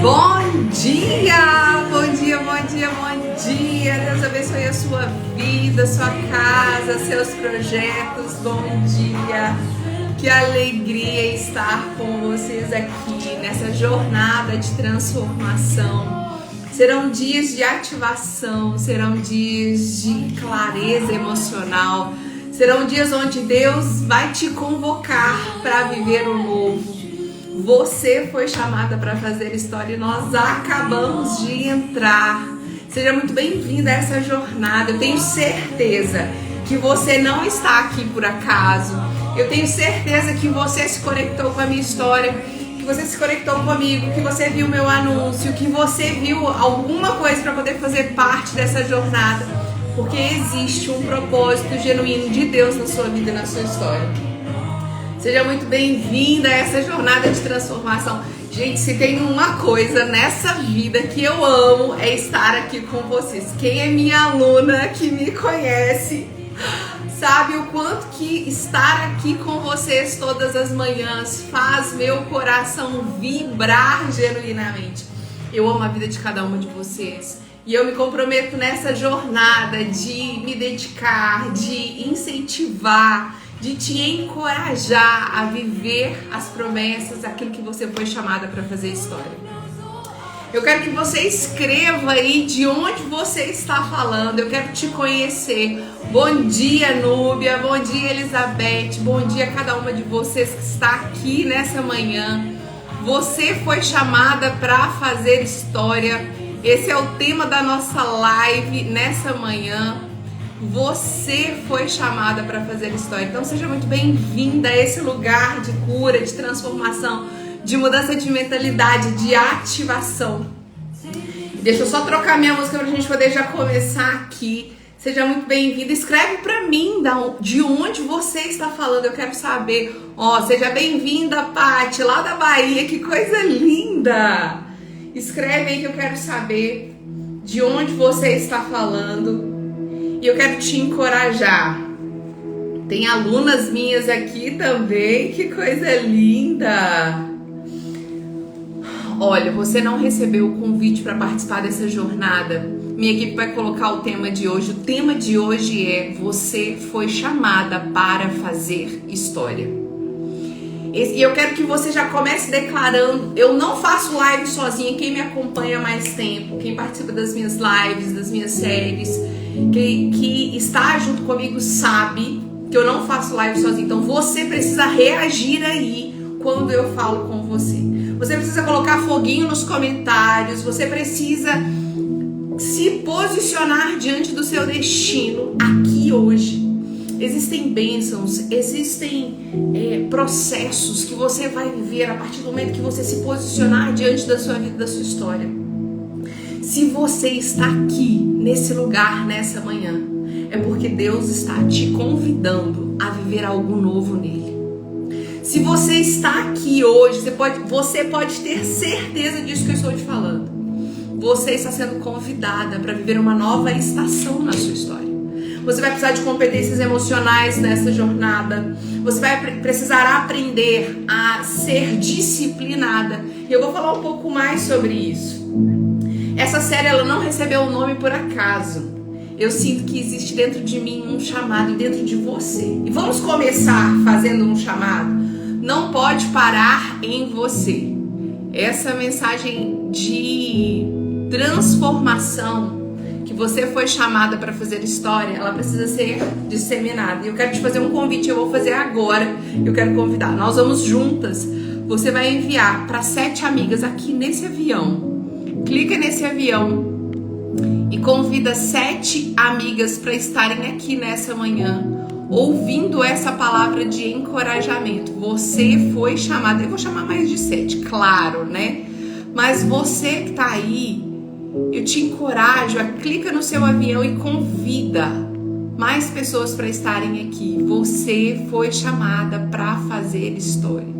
Bom dia, bom dia, bom dia, bom dia. Deus abençoe a sua vida, sua casa, seus projetos. Bom dia. Que alegria estar com vocês aqui nessa jornada de transformação. Serão dias de ativação, serão dias de clareza emocional, serão dias onde Deus vai te convocar para viver o novo. Você foi chamada para fazer história e nós acabamos de entrar. Seja muito bem-vinda a essa jornada. Eu tenho certeza que você não está aqui por acaso. Eu tenho certeza que você se conectou com a minha história, que você se conectou comigo, que você viu meu anúncio, que você viu alguma coisa para poder fazer parte dessa jornada, porque existe um propósito genuíno de Deus na sua vida e na sua história. Seja muito bem-vinda a essa jornada de transformação. Gente, se tem uma coisa nessa vida que eu amo é estar aqui com vocês. Quem é minha aluna, que me conhece, sabe o quanto que estar aqui com vocês todas as manhãs faz meu coração vibrar genuinamente. Eu amo a vida de cada uma de vocês. E eu me comprometo nessa jornada de me dedicar, de incentivar, de te encorajar a viver as promessas, aquilo que você foi chamada para fazer história. Eu quero que você escreva aí de onde você está falando. Eu quero te conhecer. Bom dia, Núbia. Bom dia, Elizabeth. Bom dia a cada uma de vocês que está aqui nessa manhã. Você foi chamada para fazer história. Esse é o tema da nossa live nessa manhã. Você foi chamada para fazer história. Então seja muito bem-vinda a esse lugar de cura, de transformação, de mudança de mentalidade, de ativação. Deixa eu só trocar minha música para a gente poder já começar aqui. Seja muito bem-vinda. Escreve para mim de onde você está falando. Eu quero saber. Seja bem-vinda, Paty, lá da Bahia. Que coisa linda! Escreve aí que eu quero saber de onde você está falando. E eu quero te encorajar. Tem alunas minhas aqui também. Que coisa linda! Olha, você não recebeu o convite para participar dessa jornada. Minha equipe vai colocar o tema de hoje. O tema de hoje é: você foi chamada para fazer história. E eu quero que você já comece declarando. Eu não faço live sozinha. Quem me acompanha há mais tempo, quem participa das minhas lives, das minhas séries, que está junto comigo sabe que eu não faço live sozinha. Então você precisa reagir aí quando eu falo com você. Você precisa colocar foguinho nos comentários. Você precisa se posicionar diante do seu destino aqui hoje. Existem bênçãos, existem processos que você vai viver a partir do momento que você se posicionar diante da sua vida, da sua história. Se você está aqui, nesse lugar, nessa manhã, é porque Deus está te convidando a viver algo novo nele. Se você está aqui hoje, você pode ter certeza disso que eu estou te falando. Você está sendo convidada para viver uma nova estação na sua história. Você vai precisar de competências emocionais nessa jornada. Você vai precisar aprender a ser disciplinada. E eu vou falar um pouco mais sobre isso. Essa série ela não recebeu o nome por acaso. Eu sinto que existe dentro de mim um chamado e dentro de você. E vamos começar fazendo um chamado. Não pode parar em você. Essa mensagem de transformação que você foi chamada para fazer história, ela precisa ser disseminada. E eu quero te fazer um convite, eu vou fazer agora. Eu quero convidar. Nós vamos juntas. Você vai enviar para 7 amigas aqui nesse avião. Clica nesse avião e convida 7 amigas para estarem aqui nessa manhã, ouvindo essa palavra de encorajamento. Você foi chamada, eu vou chamar mais de 7, claro, né? Mas você que tá aí, eu te encorajo a clica no seu avião e convida mais pessoas para estarem aqui. Você foi chamada para fazer história.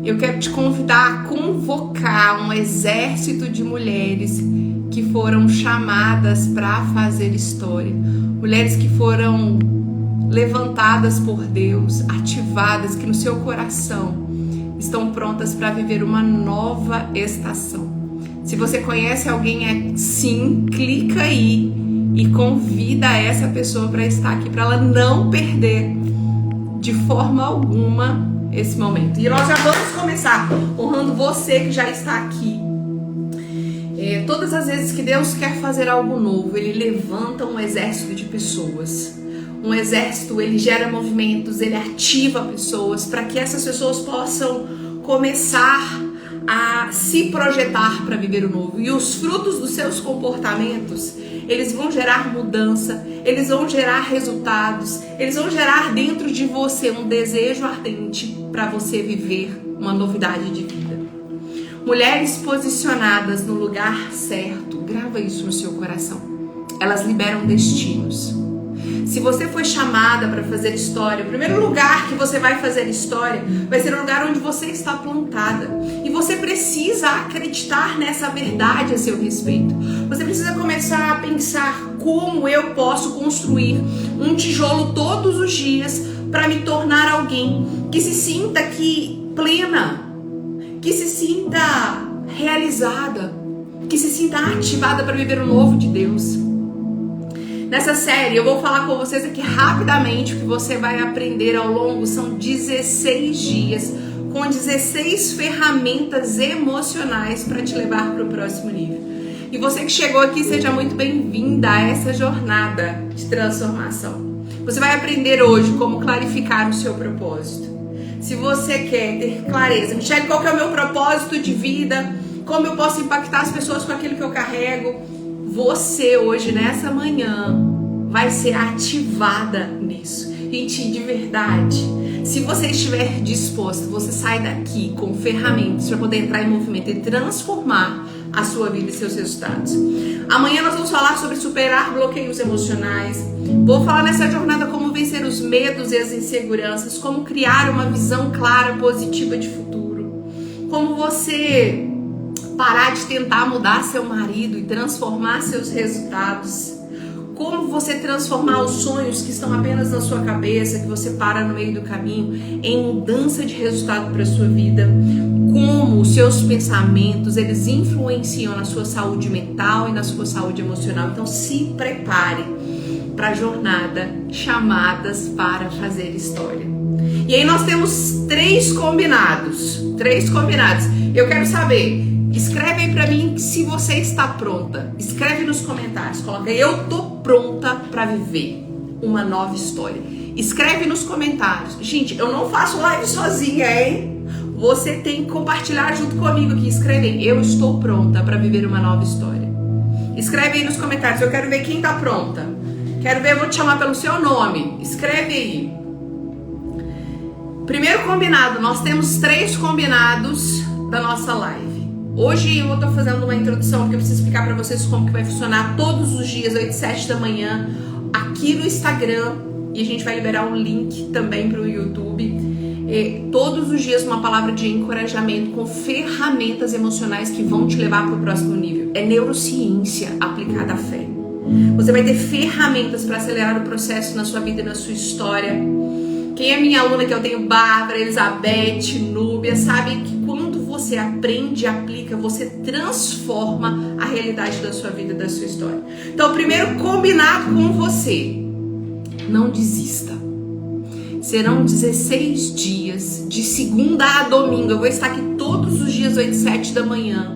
Eu quero te convidar a convocar um exército de mulheres que foram chamadas para fazer história. Mulheres que foram levantadas por Deus, ativadas, que no seu coração estão prontas para viver uma nova estação. Se você conhece alguém assim, clica aí e convida essa pessoa para estar aqui, para ela não perder de forma alguma esse momento. E nós já vamos começar honrando você que já está aqui. Todas as vezes que Deus quer fazer algo novo, Ele levanta um exército de pessoas. Um exército, ele gera movimentos, ele ativa pessoas para que essas pessoas possam começar a se projetar para viver o novo. E os frutos dos seus comportamentos, eles vão gerar mudança, eles vão gerar resultados, eles vão gerar dentro de você um desejo ardente para você viver uma novidade de vida. Mulheres posicionadas no lugar certo, grava isso no seu coração. Elas liberam destinos. Se você foi chamada para fazer história, o primeiro lugar que você vai fazer história vai ser o lugar onde você está plantada. E você precisa acreditar nessa verdade a seu respeito. Você precisa começar a pensar como eu posso construir um tijolo todos os dias para me tornar alguém que se sinta aqui plena, que se sinta realizada, que se sinta ativada para viver o novo de Deus. Nessa série eu vou falar com vocês aqui rapidamente o que você vai aprender ao longo, são 16 dias com 16 ferramentas emocionais para te levar para o próximo nível. E você que chegou aqui, seja muito bem-vinda a essa jornada de transformação. Você vai aprender hoje como clarificar o seu propósito. Se você quer ter clareza, Michele, qual que é o meu propósito de vida? Como eu posso impactar as pessoas com aquilo que eu carrego? Você hoje, nessa manhã, vai ser ativada nisso. Gente, de verdade, se você estiver disposto, você sai daqui com ferramentas para poder entrar em movimento e transformar a sua vida e seus resultados. Amanhã nós vamos falar sobre superar bloqueios emocionais. Vou falar nessa jornada como vencer os medos e as inseguranças, como criar uma visão clara, positiva de futuro. Como você parar de tentar mudar seu marido e transformar seus resultados. Como você transformar os sonhos que estão apenas na sua cabeça, que você para no meio do caminho, em mudança de resultado para a sua vida. Como os seus pensamentos, eles influenciam na sua saúde mental e na sua saúde emocional. Então se prepare para a jornada Chamadas para Fazer História. E aí nós temos 3 combinados. Eu quero saber, escreve aí pra mim se você está pronta. Escreve nos comentários, coloca eu tô pronta para viver uma nova história. Escreve nos comentários. Gente, eu não faço live sozinha, hein? Você tem que compartilhar junto comigo aqui. Escreve aí, eu estou pronta para viver uma nova história. Escreve aí nos comentários, eu quero ver quem tá pronta. Quero ver, eu vou te chamar pelo seu nome. Escreve aí. Primeiro combinado, nós temos 3 combinados da nossa live. Hoje eu estou fazendo uma introdução porque eu preciso explicar para vocês como que vai funcionar todos os dias, 8 e 7 da manhã, aqui no Instagram. E a gente vai liberar um link também para o YouTube. Todos os dias uma palavra de encorajamento com ferramentas emocionais que vão te levar para o próximo nível. É neurociência aplicada à fé. Você vai ter ferramentas para acelerar o processo na sua vida e na sua história. Quem é minha aluna, que eu tenho Bárbara, Elizabeth, Núbia, sabe que quando você aprende e aplica, você transforma a realidade da sua vida e da sua história. Então, primeiro combinado com você, não desista. Serão 16 dias, de segunda a domingo. Eu vou estar aqui todos os dias, 8 e 7 da manhã.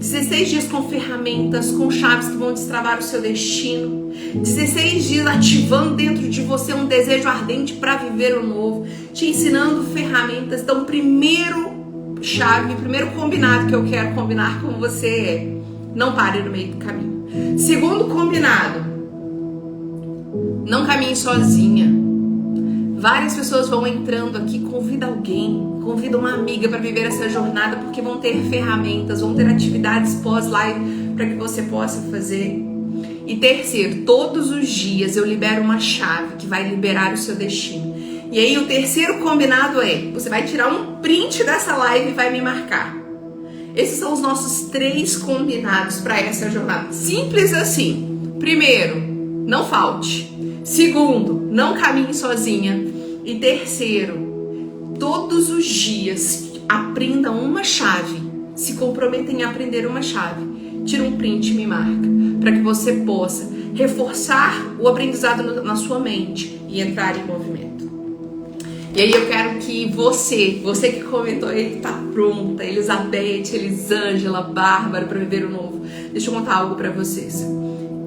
16 dias com ferramentas, com chaves que vão destravar o seu destino. 16 dias ativando dentro de você um desejo ardente para viver o novo. Te ensinando ferramentas. Então, primeiro combinado que eu quero combinar com você é: não pare no meio do caminho. Segundo combinado, não caminhe sozinha. Várias pessoas vão entrando aqui, convida alguém, convida uma amiga para viver essa jornada, porque vão ter ferramentas, vão ter atividades pós-live para que você possa fazer. E terceiro, todos os dias eu libero uma chave que vai liberar o seu destino. E aí o terceiro combinado é, você vai tirar um print dessa live e vai me marcar. Esses são os nossos 3 combinados para essa jornada. Simples assim. Primeiro, não falte. Segundo, não caminhe sozinha. E terceiro, todos os dias aprenda uma chave, se comprometa em aprender uma chave, tira um print e me marca, para que você possa reforçar o aprendizado na sua mente e entrar em movimento. E aí eu quero que você que comentou aí que tá pronta, Elizabeth, Elisângela, Bárbara, para viver o novo. Deixa eu contar algo para vocês.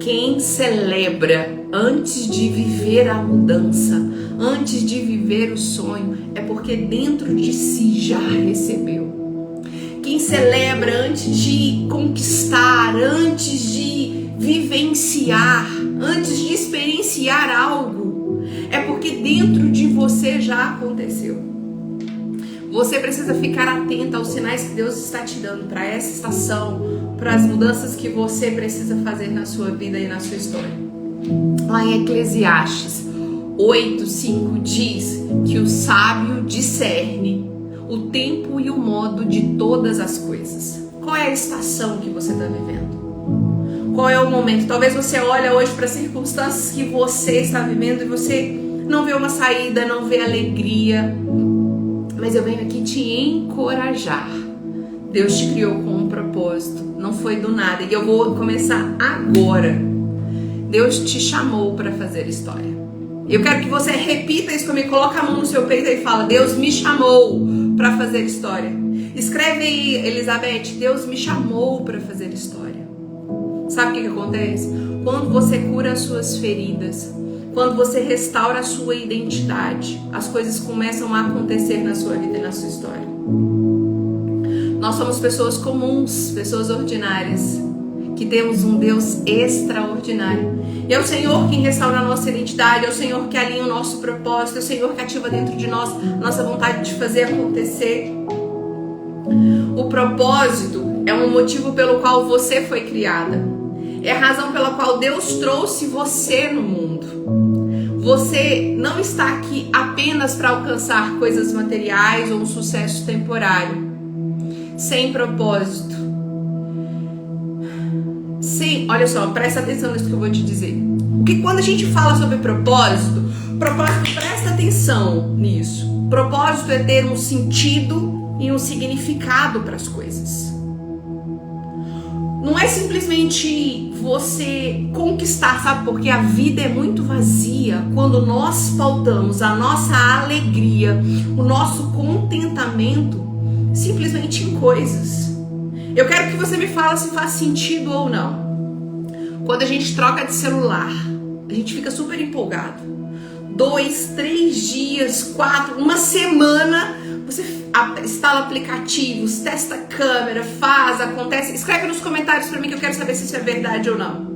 Quem celebra antes de viver a mudança, antes de viver o sonho, é porque dentro de si já recebeu. Quem celebra antes de conquistar, antes de vivenciar, antes de experienciar algo, é porque dentro de você já aconteceu. Você precisa ficar atenta aos sinais que Deus está te dando para essa estação, para as mudanças que você precisa fazer na sua vida e na sua história. Lá em Eclesiastes 8:5 diz que o sábio discerne o tempo e o modo de todas as coisas. Qual é a estação que você está vivendo? Qual é o momento? Talvez você olhe hoje para as circunstâncias que você está vivendo e você não vê uma saída, não vê alegria. Mas eu venho aqui te encorajar. Deus te criou com um propósito, não foi do nada. E eu vou começar agora. Deus te chamou para fazer história. Eu quero que você repita isso comigo, coloca a mão no seu peito e fala: Deus me chamou para fazer história. Escreve aí, Elizabeth, Deus me chamou para fazer história. Sabe o que acontece? Quando você cura as suas feridas, quando você restaura a sua identidade, as coisas começam a acontecer na sua vida e na sua história. Nós somos pessoas comuns, pessoas ordinárias, que temos um Deus extraordinário. E é o Senhor quem restaura a nossa identidade, é o Senhor que alinha o nosso propósito, é o Senhor que ativa dentro de nós nossa vontade de fazer acontecer. O propósito é um motivo pelo qual você foi criada. É a razão pela qual Deus trouxe você no mundo. Você não está aqui apenas para alcançar coisas materiais ou um sucesso temporário. Sem propósito. Olha só, presta atenção nisso que eu vou te dizer. Porque quando a gente fala sobre propósito, presta atenção nisso. Propósito é ter um sentido e um significado para as coisas. Não é simplesmente você conquistar, sabe? Porque a vida é muito vazia quando nós pautamos a nossa alegria, o nosso contentamento simplesmente em coisas. Eu quero que você me fale se faz sentido ou não. Quando a gente troca de celular, a gente fica super empolgado. 2, 3 dias, 4, uma semana, você instala aplicativos, testa a câmera, acontece. Escreve nos comentários pra mim que eu quero saber se isso é verdade ou não.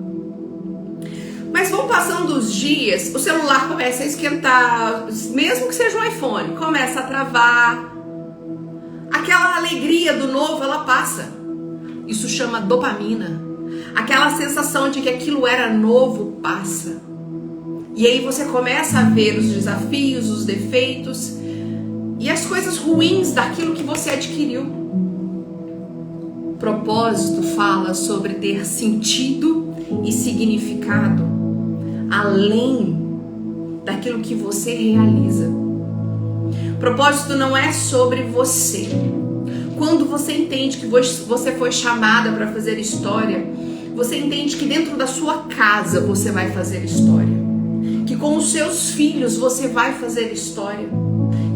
Mas vão passando os dias, o celular começa a esquentar, mesmo que seja um iPhone, começa a travar. Aquela alegria do novo, ela passa. Isso chama dopamina. Aquela sensação de que aquilo era novo passa. E aí você começa a ver os desafios, os defeitos e as coisas ruins daquilo que você adquiriu. Propósito fala sobre ter sentido e significado além daquilo que você realiza. Propósito não é sobre você. Quando você entende que você foi chamada para fazer história, você entende que dentro da sua casa você vai fazer história, que com os seus filhos você vai fazer história,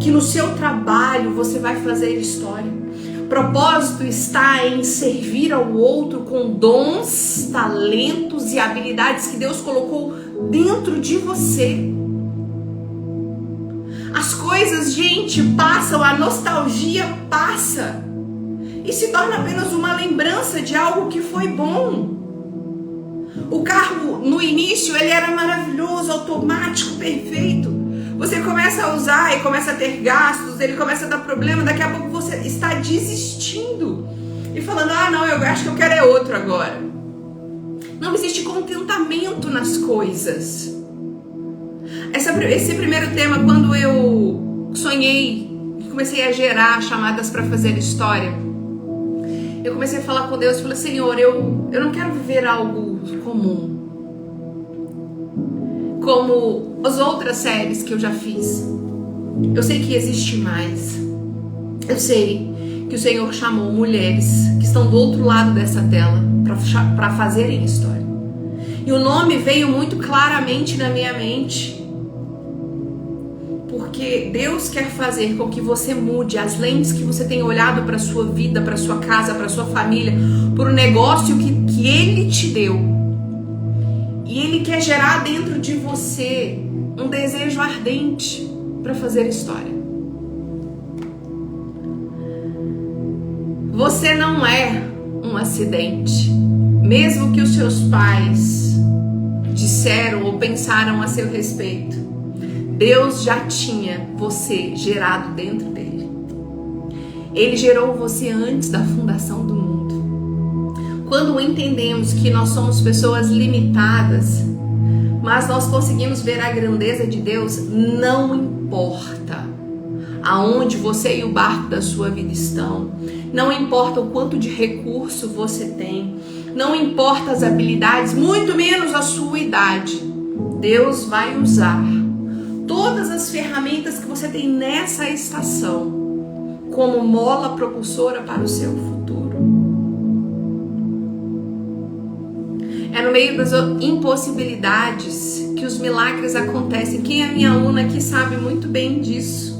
que no seu trabalho você vai fazer história. Propósito está em servir ao outro com dons, talentos e habilidades que Deus colocou dentro de você. As coisas, gente, passam, a nostalgia passa e se torna apenas uma lembrança de algo que foi bom. O carro, no início, ele era maravilhoso, automático, perfeito. Você começa a usar e começa a ter gastos, ele começa a dar problema, daqui a pouco você está desistindo e falando: ah, não, eu acho que eu quero é outro agora. Não existe contentamento nas coisas. Esse primeiro tema, quando eu sonhei, comecei a gerar chamadas para fazer história, eu comecei a falar com Deus e falei: Senhor, eu não quero viver algo comum, como as outras séries que eu já fiz. Eu sei que existe mais. Eu sei que o Senhor chamou mulheres que estão do outro lado dessa tela para fazerem história. E o nome veio muito claramente na minha mente, porque Deus quer fazer com que você mude as lentes que você tem olhado para a sua vida, para a sua casa, para a sua família, para o negócio que Ele te deu. E Ele quer gerar dentro de você um desejo ardente para fazer história. Você não é um acidente, mesmo que os seus pais disseram ou pensaram a seu respeito. Deus já tinha você gerado dentro dele. Ele gerou você antes da fundação do mundo. Quando entendemos que nós somos pessoas limitadas, mas nós conseguimos ver a grandeza de Deus, não importa aonde você e o barco da sua vida estão, não importa o quanto de recurso você tem, não importa as habilidades, muito menos a sua idade, Deus vai usar todas as ferramentas que você tem nessa estação como mola propulsora para o seu futuro. É no meio das impossibilidades que os milagres acontecem. Quem é minha aluna aqui sabe muito bem disso.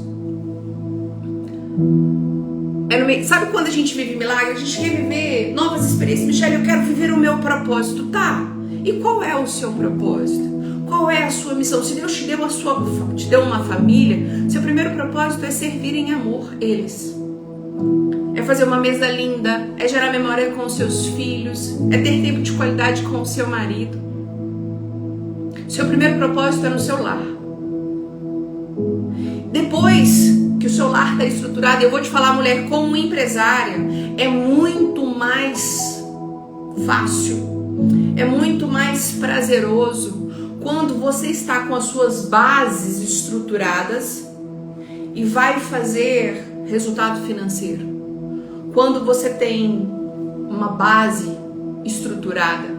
Sabe quando a gente vive milagre? A gente quer viver novas experiências. Michele, eu quero viver o meu propósito. Tá, e qual é o seu propósito? Qual é a sua missão? Se Deus te deu uma família, seu primeiro propósito é servir em amor eles. É fazer uma mesa linda, é gerar memória com os seus filhos, é ter tempo de qualidade com o seu marido. Seu primeiro propósito é no seu lar. Depois que o seu lar está estruturado, eu vou te falar, mulher, como empresária, é muito mais fácil, é muito mais prazeroso quando você está com as suas bases estruturadas e vai fazer resultado financeiro. Quando você tem uma base estruturada,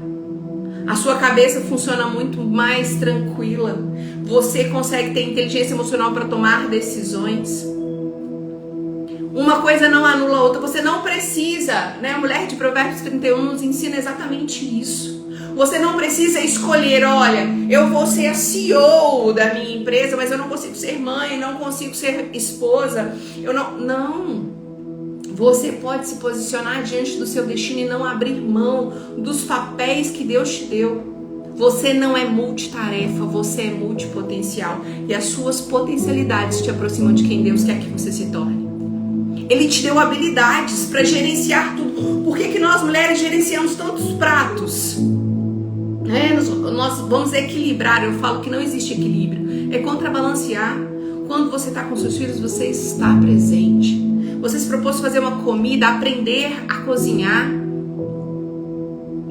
a sua cabeça funciona muito mais tranquila, você consegue ter inteligência emocional para tomar decisões. Uma coisa não anula a outra, você não precisa, né? A mulher de Provérbios 31 nos ensina exatamente isso. Você não precisa escolher, olha, eu vou ser a CEO da minha empresa, mas eu não consigo ser mãe, não consigo ser esposa, não. Você pode se posicionar diante do seu destino e não abrir mão dos papéis que Deus te deu. Você não é multitarefa, você é multipotencial. E as suas potencialidades te aproximam de quem Deus quer que você se torne. Ele te deu habilidades para gerenciar tudo. Por que nós mulheres gerenciamos tantos pratos? Nós vamos equilibrar. Eu falo que não existe equilíbrio. É contrabalancear. Quando você está com seus filhos, você está presente. Você se propôs fazer uma comida, aprender a cozinhar.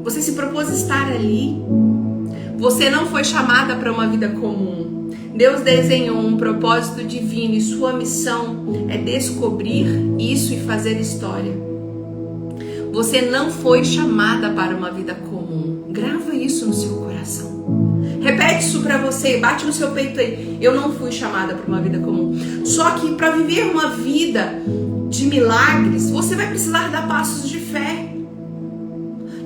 Você se propôs estar ali. Você não foi chamada para uma vida comum. Deus desenhou um propósito divino e sua missão é descobrir isso e fazer história. Você não foi chamada para uma vida comum. Grava isso no seu coração. Repete isso para você, bate no seu peito aí. Eu não fui chamada para uma vida comum. Só que para viver uma vida de milagres, você vai precisar dar passos de fé.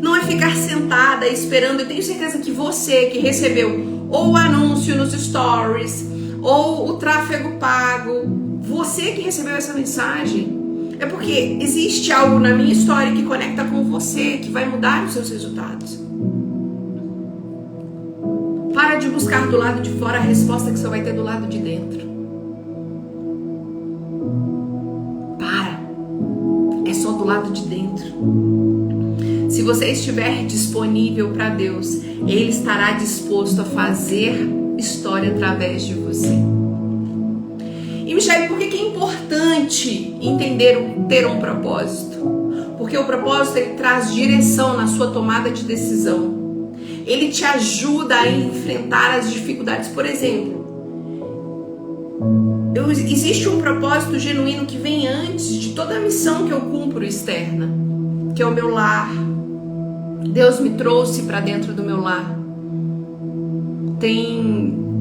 Não é ficar sentada esperando. Eu tenho certeza que você que recebeu ou o anúncio nos stories, ou o tráfego pago, você que recebeu essa mensagem, é porque existe algo na minha história que conecta com você, que vai mudar os seus resultados. Para de buscar do lado de fora a resposta que você vai ter do lado de dentro. É só do lado de dentro. Se você estiver disponível para Deus, Ele estará disposto a fazer história através de você. E Michele, por que é importante ter um propósito? Porque o propósito ele traz direção na sua tomada de decisão. Ele te ajuda a enfrentar as dificuldades. Por exemplo, existe um propósito genuíno que vem antes de toda a missão que eu cumpro externa, que é o meu lar. Deus me trouxe para dentro do meu lar.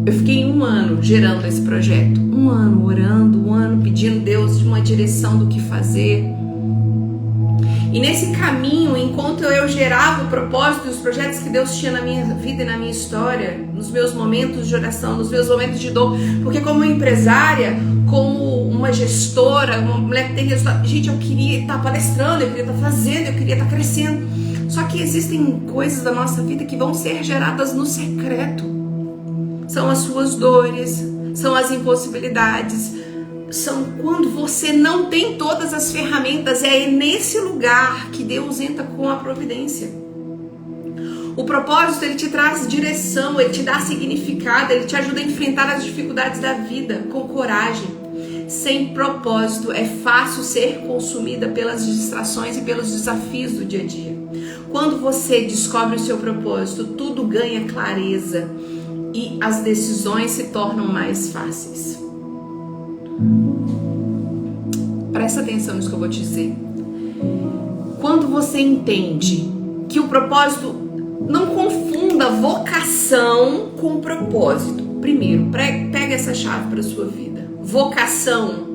Eu fiquei 1 ano gerando esse projeto, 1 ano orando, 1 ano pedindo Deus de uma direção do que fazer. E nesse caminho, enquanto eu gerava o propósito e os projetos que Deus tinha na minha vida e na minha história, nos meus momentos de oração, nos meus momentos de dor, porque como empresária, como uma gestora, uma mulher que tem resultado, gente, eu queria estar palestrando, eu queria estar fazendo, eu queria estar crescendo. Só que existem coisas da nossa vida que vão ser geradas no secreto. São as suas dores, são as impossibilidades, são quando você não tem todas as ferramentas. É nesse lugar que Deus entra com a providência. O propósito, ele te traz direção, ele te dá significado, ele te ajuda a enfrentar as dificuldades da vida com coragem. Sem propósito, é fácil ser consumida pelas distrações e pelos desafios do dia a dia. Quando você descobre o seu propósito, tudo ganha clareza e as decisões se tornam mais fáceis. Presta atenção nisso que eu vou te dizer. Quando você entende que o propósito, não confunda vocação com propósito. Primeiro, pega essa chave para a sua vida. Vocação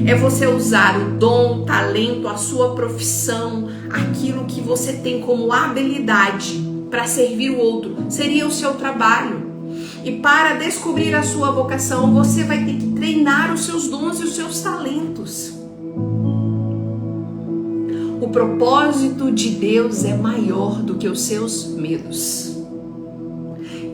é você usar o dom, o talento, a sua profissão, aquilo que você tem como habilidade para servir o outro. Seria o seu trabalho. E para descobrir a sua vocação, você vai ter que treinar os seus dons e os seus talentos. O propósito de Deus é maior do que os seus medos.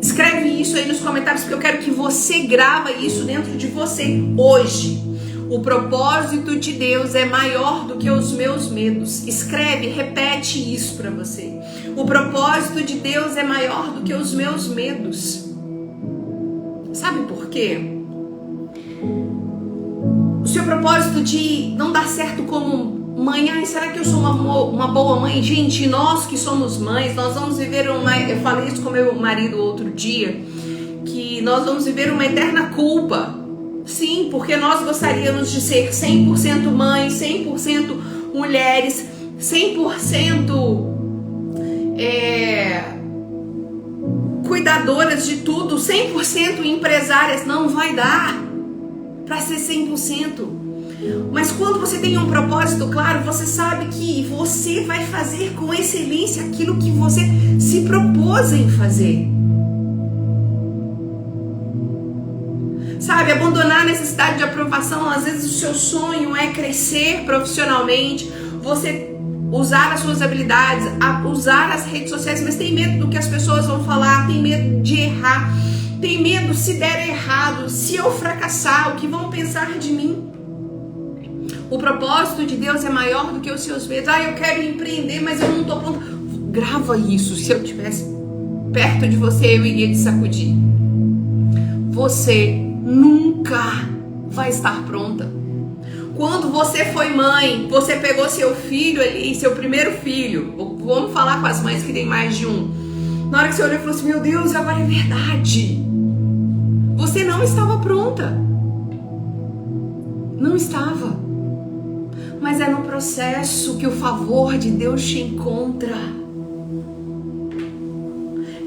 Escreve isso aí nos comentários, porque eu quero que você grava isso dentro de você hoje. O propósito de Deus é maior do que os meus medos. Escreve, repete isso para você. O propósito de Deus é maior do que os meus medos. Sabe por quê? O seu propósito de não dar certo como mãe, será que eu sou uma boa mãe? Gente, nós que somos mães, nós vamos viver eu falei isso com meu marido outro dia, que nós vamos viver uma eterna culpa. Sim, porque nós gostaríamos de ser 100% mães, 100% mulheres, 100% cuidadoras de tudo, 100% empresárias. Não vai dar para ser 100%. Mas quando você tem um propósito claro, você sabe que você vai fazer com excelência aquilo que você se propôs em fazer. Sabe, abandonar a necessidade de aprovação. Às vezes o seu sonho é crescer profissionalmente, você usar as suas habilidades, usar as redes sociais, mas tem medo do que as pessoas vão falar, tem medo de errar, tem medo se der errado, se eu fracassar, o que vão pensar de mim. O propósito de Deus é maior do que os seus medos. Eu quero empreender, mas eu não estou pronto. Grava isso. Se eu estivesse perto de você, eu iria te sacudir. Você nunca vai estar pronta. Quando você foi mãe, você pegou seu filho ali, seu primeiro filho. Vamos falar com as mães que tem mais de um. Na hora que você olhou e falou assim, meu Deus, agora é verdade. Você não estava pronta. Não estava. Mas é no processo que o favor de Deus te encontra.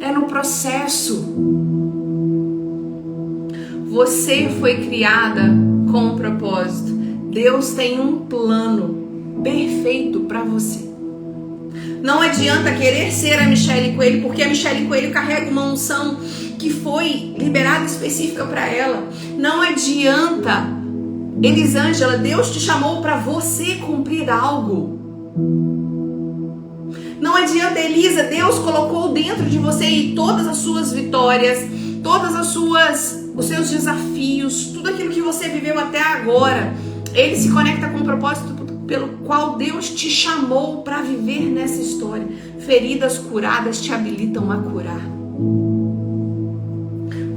É no processo. Você foi criada com um propósito. Deus tem um plano perfeito para você. Não adianta querer ser a Michele Coelho, porque a Michele Coelho carrega uma unção que foi liberada específica para ela. Não adianta, Elisângela, Deus te chamou para você cumprir algo. Não adianta, Elisa, Deus colocou dentro de você e todas as suas vitórias, todas os seus desafios, tudo aquilo que você viveu até agora. Ele se conecta com o propósito pelo qual Deus te chamou para viver nessa história. Feridas curadas te habilitam a curar.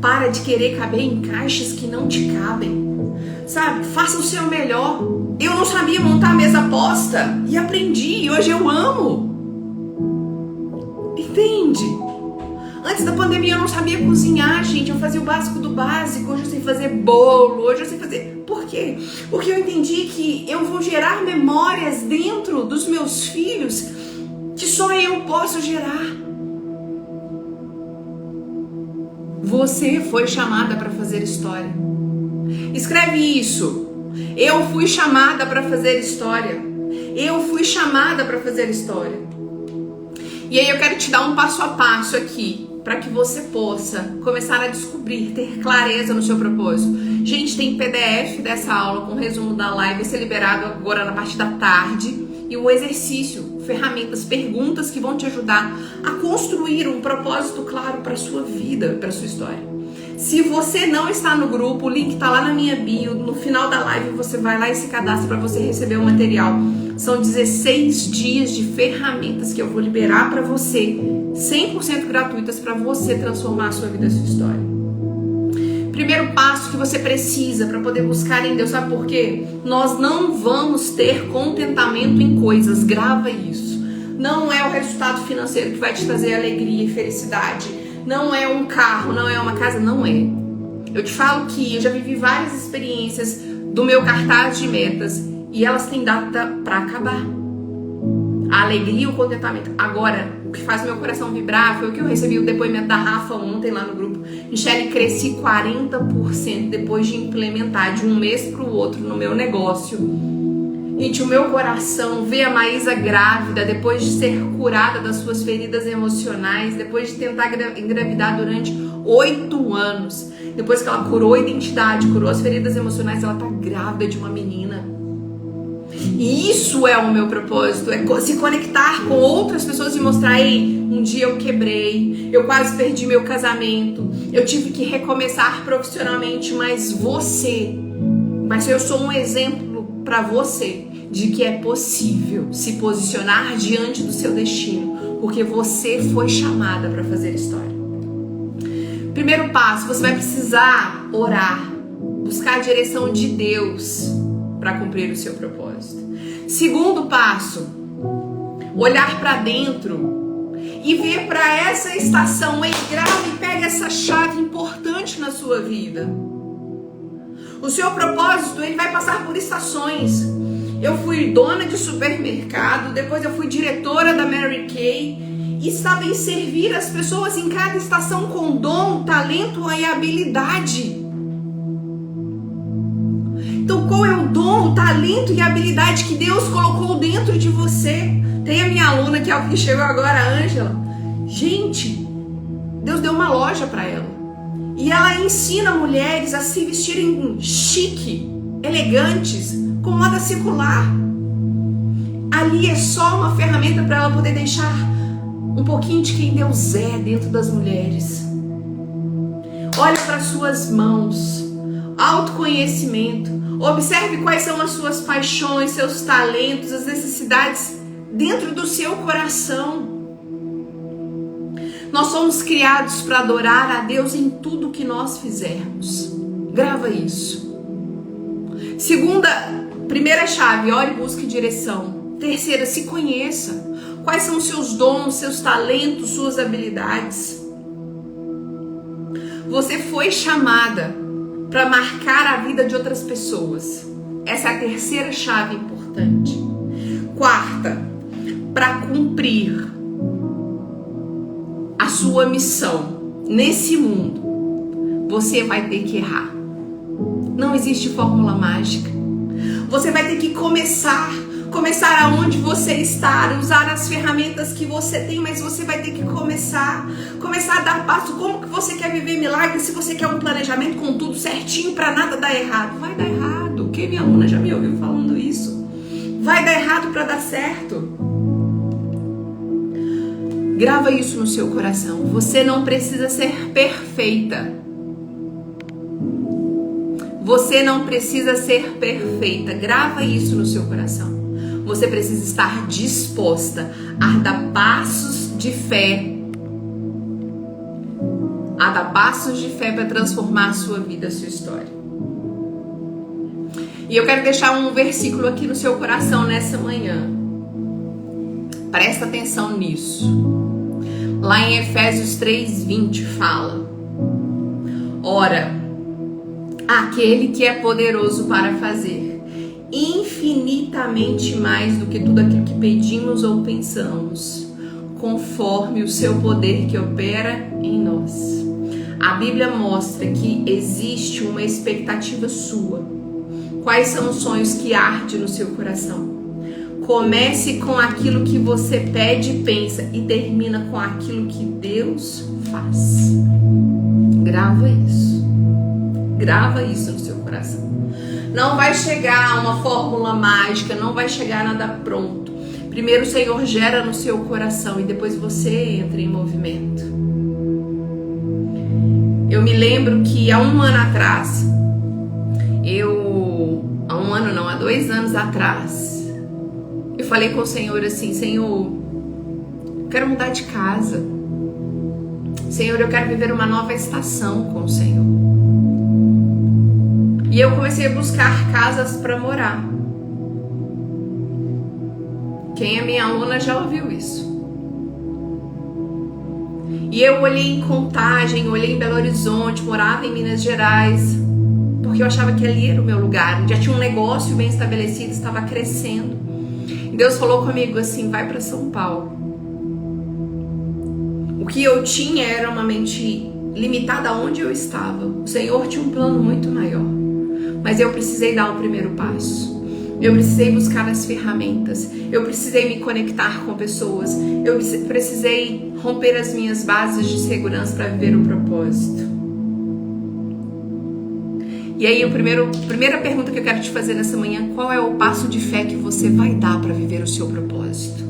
Para de querer caber em caixas que não te cabem. Sabe? Faça o seu melhor. Eu não sabia montar a mesa posta e aprendi. E hoje eu amo. Entende? Antes da pandemia eu não sabia cozinhar, gente. Eu fazia o básico do básico. Hoje eu sei fazer bolo. Hoje eu sei fazer... Por quê? Porque eu entendi que eu vou gerar memórias dentro dos meus filhos que só eu posso gerar. Você foi chamada para fazer história. Escreve isso. Eu fui chamada para fazer história. Eu fui chamada para fazer história. E aí eu quero te dar um passo a passo aqui, para que você possa começar a descobrir, ter clareza no seu propósito. Gente, tem PDF dessa aula com resumo da live, vai ser liberado agora na parte da tarde. E o exercício, ferramentas, perguntas que vão te ajudar a construir um propósito claro para a sua vida, para a sua história. Se você não está no grupo, o link está lá na minha bio. No final da live você vai lá e se cadastra para você receber o material. São 16 dias de ferramentas que eu vou liberar para você, 100% gratuitas, para você transformar a sua vida e a sua história. Primeiro passo que você precisa para poder buscar em Deus, sabe por quê? Nós não vamos ter contentamento em coisas, grava isso. Não é o resultado financeiro que vai te trazer alegria e felicidade. Não é um carro, não é uma casa, não é. Eu te falo que eu já vivi várias experiências do meu cartaz de metas e elas têm data para acabar. A alegria e o contentamento. Agora, o que faz meu coração vibrar foi o que eu recebi o depoimento da Rafa ontem lá no grupo. Michele, cresci 40% depois de implementar de um mês para o outro no meu negócio. Gente, o meu coração vê a Maísa grávida, depois de ser curada das suas feridas emocionais, depois de tentar engravidar durante 8 anos, depois que ela curou a identidade, curou as feridas emocionais, ela tá grávida de uma menina. E isso é o meu propósito, é se conectar com outras pessoas e mostrar, ei, um dia eu quebrei, eu quase perdi meu casamento, eu tive que recomeçar profissionalmente, mas eu sou um exemplo para você de que é possível se posicionar diante do seu destino, porque você foi chamada para fazer história. Primeiro passo, você vai precisar orar, buscar a direção de Deus para cumprir o seu propósito. Segundo passo, olhar para dentro e ver para essa estação, grava e pega essa chave importante na sua vida. O seu propósito, ele vai passar por estações. Eu fui dona de supermercado, depois eu fui diretora da Mary Kay e estava em servir as pessoas em cada estação com dom, talento e habilidade. Então, qual é o dom, o talento e a habilidade que Deus colocou dentro de você? Tem a minha aluna, que é o que chegou agora, a Ângela. Gente, Deus deu uma loja para ela. E ela ensina mulheres a se vestirem chique, elegantes, com moda secular. Ali é só uma ferramenta para ela poder deixar um pouquinho de quem Deus é dentro das mulheres. Olha para suas mãos, autoconhecimento. Observe quais são as suas paixões, seus talentos, as necessidades dentro do seu coração. Nós somos criados para adorar a Deus em tudo que nós fizermos. Grava isso. Primeira chave, ore, busque direção. Terceira, se conheça. Quais são os seus dons, seus talentos, suas habilidades? Você foi chamada para marcar a vida de outras pessoas. Essa é a terceira chave importante. Quarta, para cumprir a sua missão nesse mundo, você vai ter que errar. Não existe fórmula mágica. Você vai ter que começar aonde você está, usar as ferramentas que você tem, mas você vai ter que começar a dar passo. Como que você quer viver milagre se você quer um planejamento com tudo certinho para nada dar errado? Vai dar errado. Quem minha aluna já me ouviu falando isso? Vai dar errado para dar certo. Grava isso no seu coração. Você não precisa ser perfeita. Você não precisa ser perfeita. Grava isso no seu coração. Você precisa estar disposta a dar passos de fé. A dar passos de fé para transformar a sua vida, a sua história. E eu quero deixar um versículo aqui no seu coração nessa manhã. Presta atenção nisso. Lá em Efésios 3:20 fala: ora, aquele que é poderoso para fazer infinitamente mais do que tudo aquilo que pedimos ou pensamos, conforme o seu poder que opera em nós. A Bíblia mostra que existe uma expectativa sua. Quais são os sonhos que ardem no seu coração? Comece com aquilo que você pede e pensa e termina com aquilo que Deus faz. Grava isso. Grava isso no seu coração. Não vai chegar uma fórmula mágica, não vai chegar nada pronto. Primeiro o Senhor gera no seu coração e depois você entra em movimento. Eu me lembro que há 1 ano atrás, há 2 anos atrás, eu falei com o Senhor assim: Senhor, eu quero mudar de casa. Senhor, eu quero viver uma nova estação com o Senhor. E eu comecei a buscar casas para morar. Quem é minha aluna já ouviu isso. E eu olhei em Contagem, olhei em Belo Horizonte, morava em Minas Gerais, porque eu achava que ali era o meu lugar. Já tinha um negócio bem estabelecido, estava crescendo. E Deus falou comigo assim: vai para São Paulo. O que eu tinha era uma mente limitada aonde eu estava. O Senhor tinha um plano muito maior. Mas eu precisei dar o primeiro passo. Eu precisei buscar as ferramentas. Eu precisei me conectar com pessoas. Eu precisei romper as minhas bases de segurança para viver o propósito. E aí, a primeira pergunta que eu quero te fazer nessa manhã: qual é o passo de fé que você vai dar para viver o seu propósito?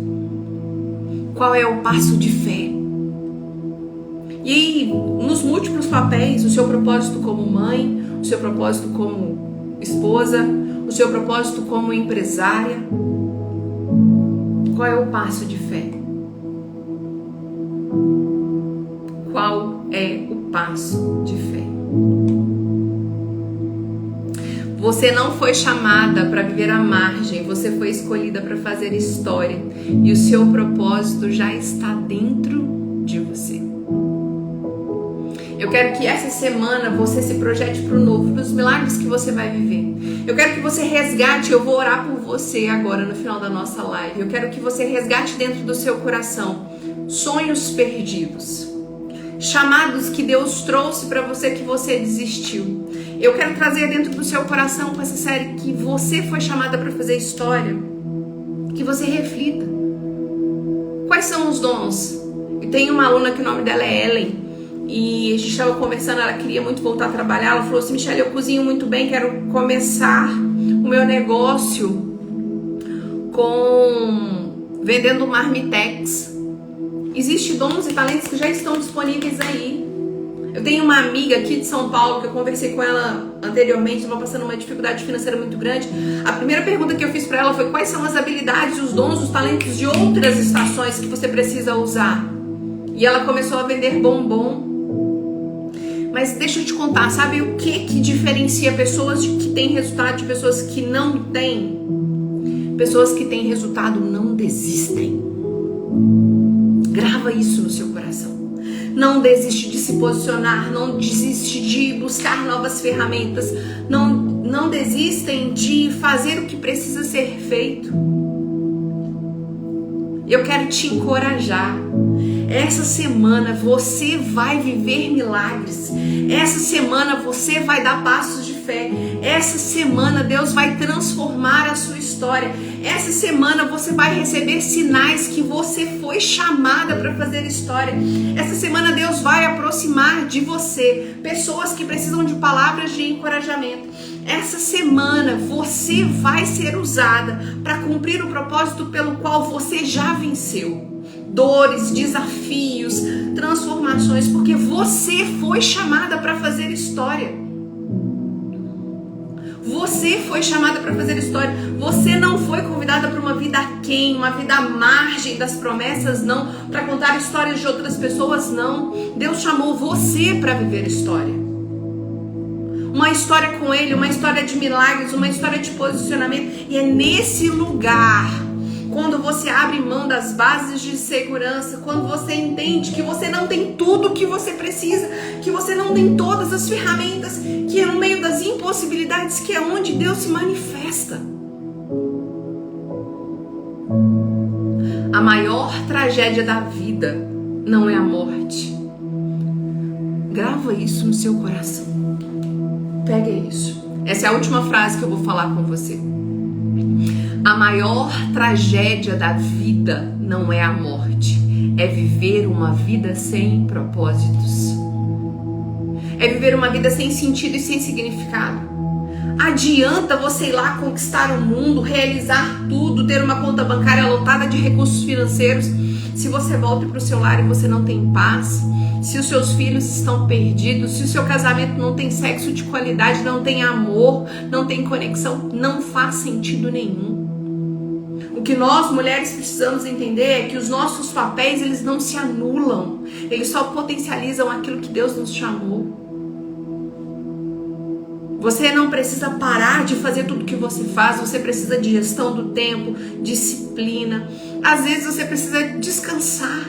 Qual é o passo de fé? E aí, nos múltiplos papéis, o seu propósito como mãe, o seu propósito como esposa, o seu propósito como empresária. Qual é o passo de fé? Qual é o passo de fé? Você não foi chamada para viver à margem, você foi escolhida para fazer história. E o seu propósito já está dentro de você. Eu quero que essa semana você se projete para o novo, para os milagres que você vai viver. Eu quero que você resgate, eu vou orar por você agora no final da nossa live. Eu quero que você resgate dentro do seu coração sonhos perdidos, chamados que Deus trouxe para você que você desistiu. Eu quero trazer dentro do seu coração com essa série que você foi chamada para fazer história, que você reflita. Quais são os dons? Eu tenho uma aluna que o nome dela é Ellen. E a gente estava conversando, ela queria muito voltar a trabalhar. Ela falou assim: Michelle, eu cozinho muito bem, quero começar o meu negócio vendendo marmitex. Existem dons e talentos que já estão disponíveis aí. Eu tenho uma amiga aqui de São Paulo que eu conversei com ela anteriormente, estava passando uma dificuldade financeira muito grande. A primeira pergunta que eu fiz para ela foi: quais são as habilidades, os dons, os talentos de outras estações que você precisa usar? E ela começou a vender bombom. Mas deixa eu te contar, sabe o que diferencia pessoas que têm resultado de pessoas que não têm? Pessoas que têm resultado não desistem. Grava isso no seu coração. Não desiste de se posicionar, não desiste de buscar novas ferramentas, não desistem de fazer o que precisa ser feito. Eu quero te encorajar. Essa semana você vai viver milagres. Essa semana você vai dar passos de fé. Essa semana Deus vai transformar a sua história. Essa semana você vai receber sinais que você foi chamada para fazer história. Essa semana Deus vai aproximar de você pessoas que precisam de palavras de encorajamento. Essa semana você vai ser usada para cumprir o propósito pelo qual você já venceu. Dores, desafios, transformações, porque você foi chamada para fazer história. Você foi chamada para fazer história. Você não foi convidada para uma vida aquém, uma vida à margem das promessas, não. Para contar histórias de outras pessoas, não. Deus chamou você para viver história. Uma história com Ele, uma história de milagres, uma história de posicionamento. E é nesse lugar, quando você abre mão das bases de segurança, quando você entende que você não tem tudo o que você precisa, que você não tem todas as ferramentas, que é no meio das impossibilidades que é onde Deus se manifesta. A maior tragédia da vida não é a morte. Grava isso no seu coração. Pega isso. Essa é a última frase que eu vou falar com você. A maior tragédia da vida não é a morte, é viver uma vida sem propósitos. É viver uma vida sem sentido e sem significado. Adianta você ir lá conquistar o mundo, realizar tudo, ter uma conta bancária lotada de recursos financeiros, se você volta para o seu lar e você não tem paz, se os seus filhos estão perdidos, se o seu casamento não tem sexo de qualidade, não tem amor, não tem conexão, não faz sentido nenhum. O que nós mulheres precisamos entender é que os nossos papéis, eles não se anulam, eles só potencializam aquilo que Deus nos chamou. Você não precisa parar de fazer tudo que você faz, você precisa de gestão do tempo, disciplina. Às vezes você precisa descansar.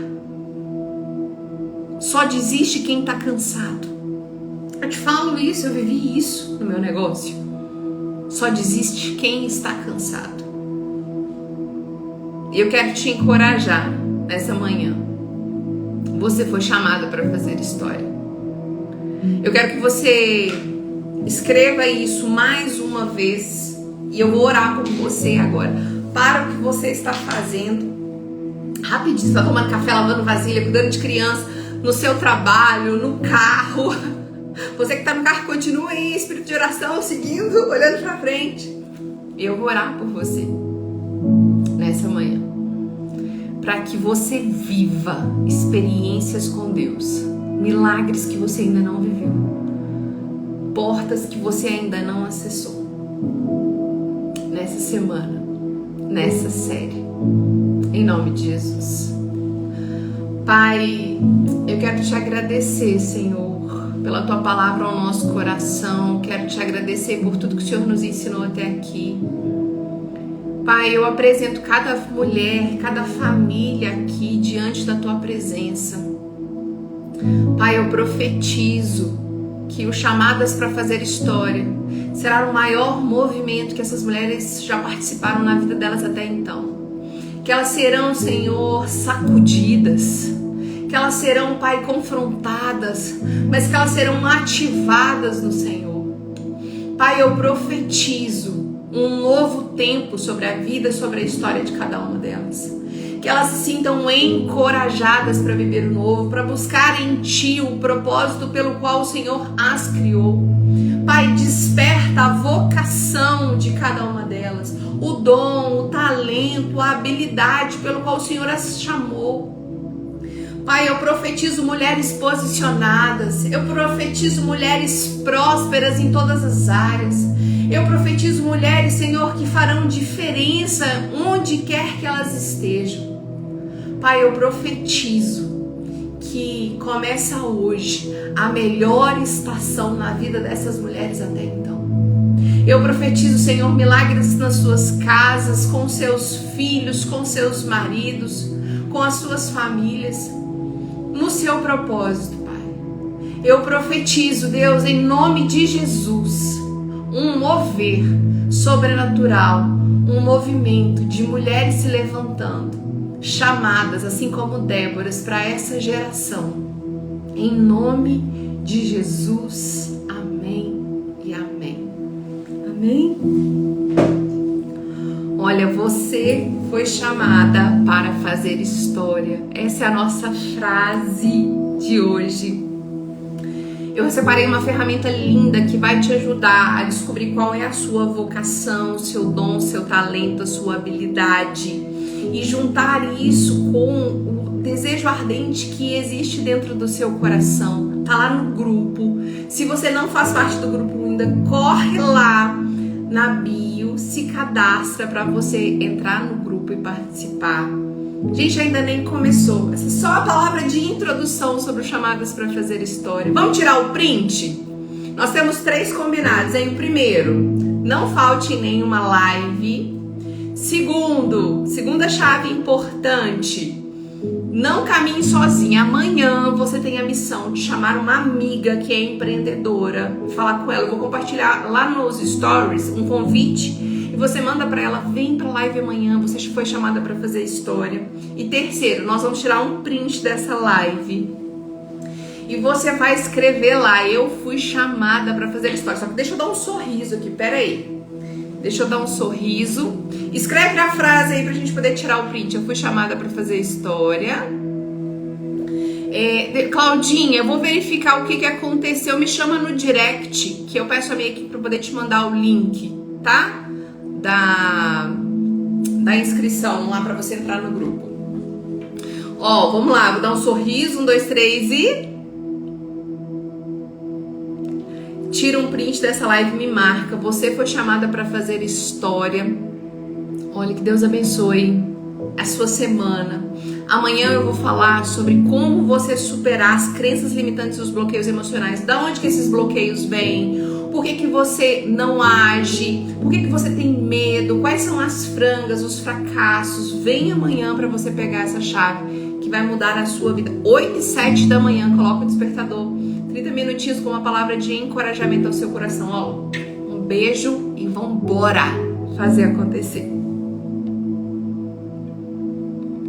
Só desiste quem está cansado. Eu te falo isso, eu vivi isso no meu negócio. Só desiste quem está cansado. E eu quero te encorajar nessa manhã. Você foi chamada para fazer história. Eu quero que você escreva isso mais uma vez e eu vou orar por você agora. Para o que você está fazendo. Rapidinho, você está tomando café, lavando vasilha, cuidando de criança, no seu trabalho, no carro. Você que está no carro, continua aí, espírito de oração, seguindo, olhando para frente. E eu vou orar por você nessa manhã. Para que você viva experiências com Deus. Milagres que você ainda não viveu. Portas que você ainda não acessou. Nessa semana, nessa série. Em nome de Jesus. Pai, eu quero te agradecer, Senhor, pela tua palavra ao nosso coração. Quero te agradecer por tudo que o Senhor nos ensinou até aqui. Pai, eu apresento cada mulher, cada família aqui diante da tua presença. Pai, eu profetizo que o Chamadas para Fazer História será o maior movimento que essas mulheres já participaram na vida delas até então. Que elas serão, Senhor, sacudidas, que elas serão, Pai, confrontadas, mas que elas serão ativadas no Senhor. Pai, eu profetizo um novo tempo sobre a vida, sobre a história de cada uma delas. Que elas se sintam encorajadas para viver o novo, para buscar em Ti o propósito pelo qual o Senhor as criou. Pai, desperta a vocação de cada uma delas, o dom, o talento, a habilidade pelo qual o Senhor as chamou. Pai, eu profetizo mulheres posicionadas, eu profetizo mulheres prósperas em todas as áreas. Eu profetizo mulheres, Senhor, que farão diferença onde quer que elas estejam. Pai, eu profetizo que começa hoje a melhor estação na vida dessas mulheres até então. Eu profetizo, Senhor, milagres nas suas casas, com seus filhos, com seus maridos, com as suas famílias, no seu propósito, Pai. Eu profetizo, Deus, em nome de Jesus, um mover sobrenatural, um movimento de mulheres se levantando, chamadas, assim como Déboras, para essa geração. Em nome de Jesus, amém e amém. Amém? Olha, você foi chamada para fazer história. Essa é a nossa frase de hoje. Eu separei uma ferramenta linda que vai te ajudar a descobrir qual é a sua vocação, seu dom, seu talento, a sua habilidade e juntar isso com o desejo ardente que existe dentro do seu coração. Tá lá no grupo. Se você não faz parte do grupo ainda, corre lá na bio, se cadastra para você entrar no grupo e participar. Gente, ainda nem começou. Essa é só a palavra de introdução sobre os Chamadas para Fazer História. Vamos tirar o print? Nós temos 3 combinados, hein? O primeiro, não falte em nenhuma live. Segunda chave importante, não caminhe sozinha. Amanhã você tem a missão de chamar uma amiga que é empreendedora, falar com ela. Eu vou compartilhar lá nos stories um convite. E você manda pra ela, vem pra live amanhã, você foi chamada pra fazer história. E terceiro, nós vamos tirar um print dessa live. E você vai escrever lá, eu fui chamada pra fazer história. Só que deixa eu dar um sorriso aqui, peraí. Deixa eu dar um sorriso. Escreve a frase aí pra gente poder tirar o print. Eu fui chamada pra fazer história. Claudinha, eu vou verificar o que aconteceu. Me chama no direct, que eu peço a minha equipe pra poder te mandar o link, tá? Da inscrição lá pra você entrar no grupo. Ó, vamos lá, vou dar um sorriso. 1, 2, 3 e... tira um print dessa live, me marca. Você foi chamada para fazer história. Olha, que Deus abençoe a sua semana. Amanhã eu vou falar sobre como você superar as crenças limitantes e os bloqueios emocionais. Da onde que esses bloqueios vêm? Por que você não age? Por que você tem medo? Quais são as frangas, os fracassos? Vem amanhã para você pegar essa chave que vai mudar a sua vida. 8 e 7 da manhã, coloca o despertador. 30 minutinhos com uma palavra de encorajamento ao seu coração. Ó, um beijo e vambora fazer acontecer.